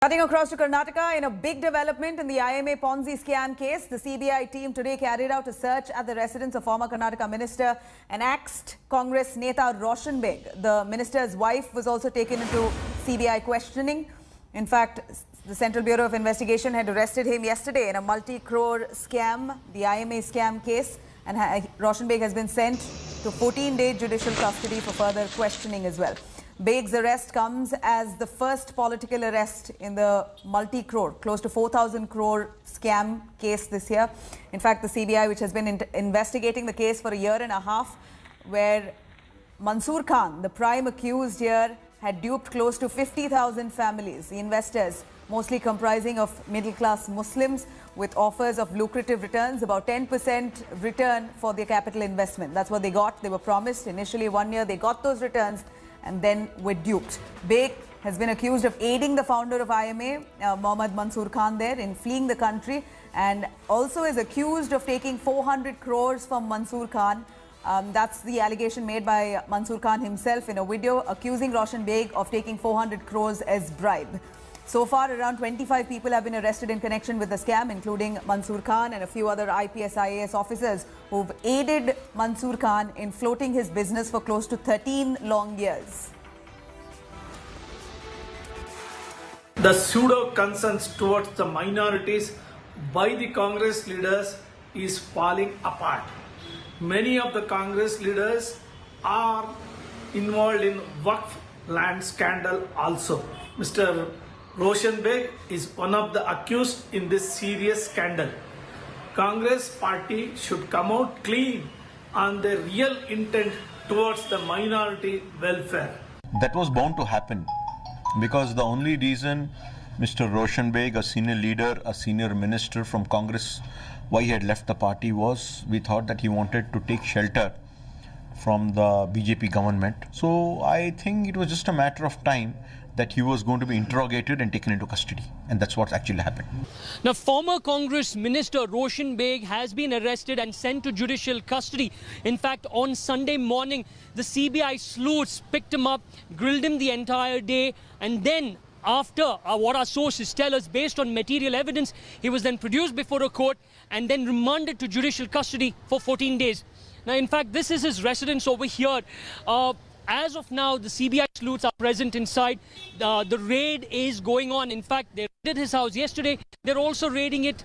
Cutting across to Karnataka, in a big development in the IMA Ponzi scam case, the CBI team today carried out a search at the residence of former Karnataka minister and axed Congress Neta Roshan Baig. The minister's wife was also taken into CBI questioning. In fact, the Central Bureau of Investigation had arrested him yesterday in a multi-crore scam, the IMA scam case, and Roshan Baig has been sent to 14-day judicial custody for further questioning as well. Baig's arrest comes as the first political arrest in the multi-crore, close to 4,000 crore scam case this year. In fact, the CBI, which has been investigating the case for a year and a half, where Mansoor Khan, the prime accused here, had duped close to 50,000 families, the investors, mostly comprising of middle-class Muslims, with offers of lucrative returns, about 10% return for their capital investment. That's what they got. They were promised initially 1 year. They got those returns and then were duped. Baig has been accused of aiding the founder of IMA, Mohammad Mansoor Khan, there in fleeing the country, and also is accused of taking 400 crores from Mansoor Khan. That's the allegation made by Mansoor Khan himself in a video accusing Roshan Baig of taking 400 crores as bribe. So far, around 25 people have been arrested in connection with the scam, including Mansoor Khan and a few other IPS, IAS officers who've aided Mansoor Khan in floating his business for close to 13 long years. The pseudo concerns towards the minorities by the Congress leaders is falling apart. Many of the Congress leaders are involved in Waqf land scandal also. Mr. Roshan Baig is one of the accused in this serious scandal. Congress party should come out clean on their real intent towards the minority welfare. That was bound to happen because the only reason Mr. Roshan Baig, a senior leader, a senior minister from Congress, why he had left the party was we thought that he wanted to take shelter from the BJP government. So I think it was just a matter of time that he was going to be interrogated and taken into custody. And that's what actually happened. Now, former Congress Minister Roshan Baig has been arrested and sent to judicial custody. In fact, on Sunday morning, the CBI sleuths picked him up, grilled him the entire day, and then after what our sources tell us, based on material evidence, he was then produced before a court and then remanded to judicial custody for 14 days. Now, in fact, this is his residence over here. As of now, the CBI sleuths are present inside. The raid is going on. In fact, they raided his house yesterday. They're also raiding it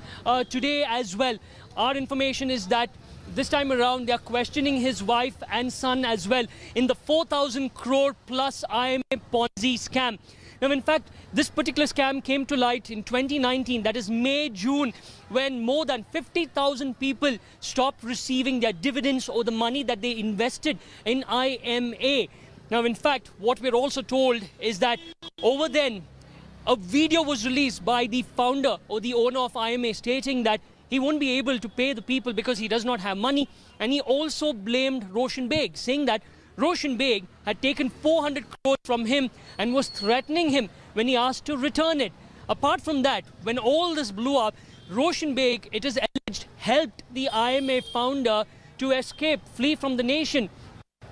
today as well. Our information is that this time around, they're questioning his wife and son as well in the 4,000 crore plus IMA Ponzi scam. Now, in fact, this particular scam came to light in 2019, that is May, June, when more than 50,000 people stopped receiving their dividends or the money that they invested in IMA. Now, in fact, what we're also told is that over then, a video was released by the founder or the owner of IMA stating that he won't be able to pay the people because he does not have money. And he also blamed Roshan Baig, saying that Roshan Baig had taken 400 crores from him and was threatening him when he asked to return it. Apart from that, when all this blew up, Roshan Baig, it is alleged, helped the IMA founder to escape, flee from the nation.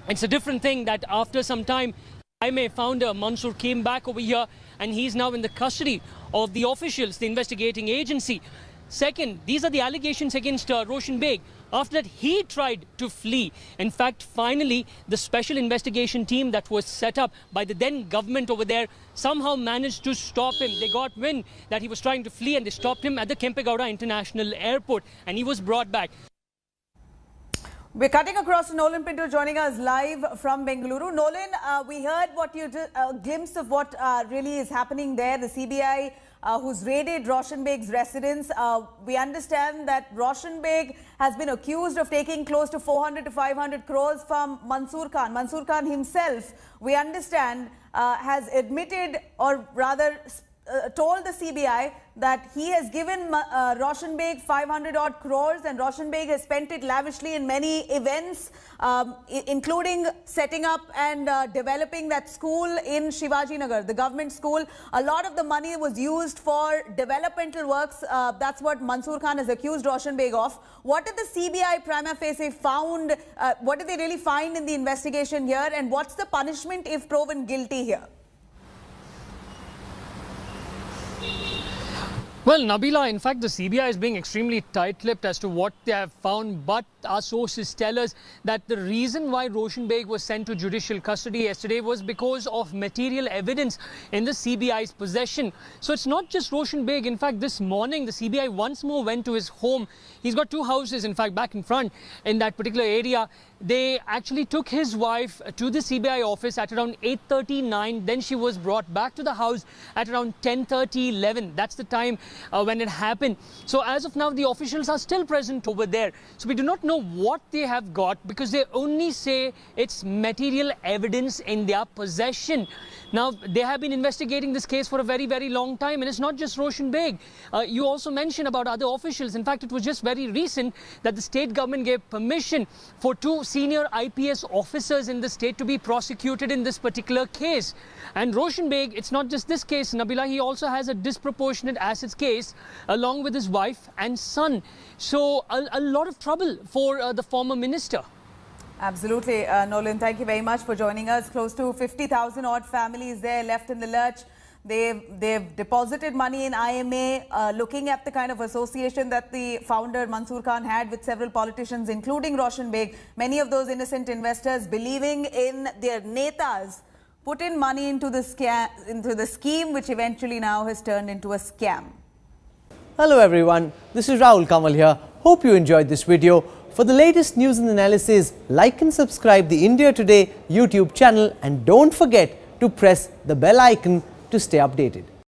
It's a different thing that after some time, IMA founder Mansoor came back over here and he's now in the custody of the officials, the investigating agency. Second, these are the allegations against Roshan Baig. After that, he tried to flee. In fact, finally, the special investigation team that was set up by the then government over there somehow managed to stop him. They got wind that he was trying to flee and they stopped him at the Kempegowda International Airport and he was brought back. We're cutting across to Nolan Pinto joining us live from Bengaluru. Nolan, we heard what you did, a glimpse of what really is happening there. The CBI who's raided Roshan Baig's residence. We understand that Roshan Baig has been accused of taking close to 400 to 500 crores from Mansoor Khan. Mansoor Khan himself, we understand, has admitted or rather told the CBI that he has given Roshan Baig 500 odd crores and Roshan Baig has spent it lavishly in many events, including setting up and developing that school in Shivaji Nagar, the government school. A lot of the money was used for developmental works. That's what Mansoor Khan has accused Roshan Baig of. What did the CBI prima facie found? What did they really find in the investigation here? And what's the punishment if proven guilty here? Well, Nabila, in fact, the CBI is being extremely tight-lipped as to what they have found, but our sources tell us that the reason why Roshan Baig was sent to judicial custody yesterday was because of material evidence in the CBI's possession. So it's not just Roshan Baig. In fact, this morning, the CBI once more went to his home. He's got two houses, in fact, back in front in that particular area. They actually took his wife to the CBI office at around 8:39. Then she was brought back to the house at around 10:30, 11. That's the time when it happened. So as of now, the officials are still present over there. So we do not know what they have got because they only say it's material evidence in their possession. Now, they have been investigating this case for a very, very long time, and it's not just Roshan Baig. You also mentioned about other officials. In fact, it was just very recent that the state government gave permission for two senior IPS officers in the state to be prosecuted in this particular case. And Roshan Baig, it's not just this case, Nabila, he also has a disproportionate assets case along with his wife and son. So a lot of trouble for the former minister. Absolutely. Nolan, thank you very much for joining us. Close to 50,000 odd families there left in the lurch. They've deposited money in IMA, looking at the kind of association that the founder Mansoor Khan had with several politicians, including Roshan Baig. Many of those innocent investors, believing in their netas, put in money into the scheme, which eventually now has turned into a scam. Hello everyone, this is Rahul Kamal here. Hope you enjoyed this video. For the latest news and analysis, like and subscribe the India Today YouTube channel, and don't forget to press the bell icon to stay updated.